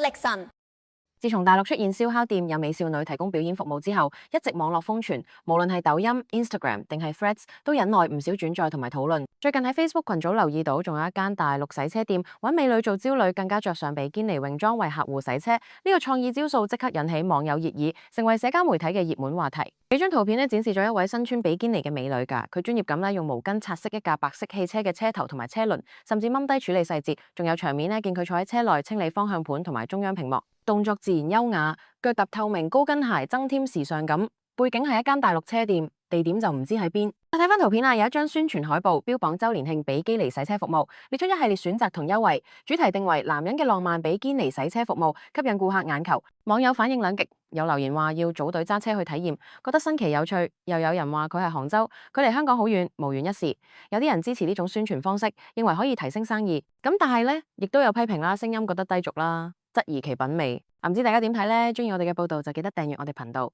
力神。自從大陸出現燒烤店有美少女提供表演服務之後，一直網絡瘋傳，無論係抖音、Instagram 定係 Threads，都引來唔少轉載同埋討論。最近喺 Facebook 群組留意到，仲有一間大陸洗車店揾美女做招女，更加着上比堅尼泳裝為客戶洗車。呢個創意招數即刻引起網友熱議，成為社交媒體嘅熱門話題。幾張圖片咧展示咗一位身穿比堅尼嘅美女㗎，佢專業咁用毛巾擦拭一架白色汽車嘅車頭同埋車輪，甚至掹低處理細節，仲有場面咧見佢坐喺車內清理方向盤同埋中央屏幕。動作自然優雅，腳踏透明高跟鞋，增添時尚感。背景係一間大陸車店，地點就唔知喺邊。睇翻圖片有一張宣傳海報，標榜周年慶比基尼洗車服務，列出一系列選擇同優惠，主題定為男人嘅浪漫比堅尼洗車服務，吸引顧客眼球。網友反應兩極，有留言話要組隊揸車去體驗，覺得新奇有趣；又有人話佢係杭州，距離香港好遠，無緣一試。有啲人支持呢種宣傳方式，認為可以提升生意。咁但係呢，亦都有批評啦，聲音覺得低俗啦，質疑其品味。唔知大家點睇呢？鍾意我哋嘅報道就記得訂閱我哋頻道。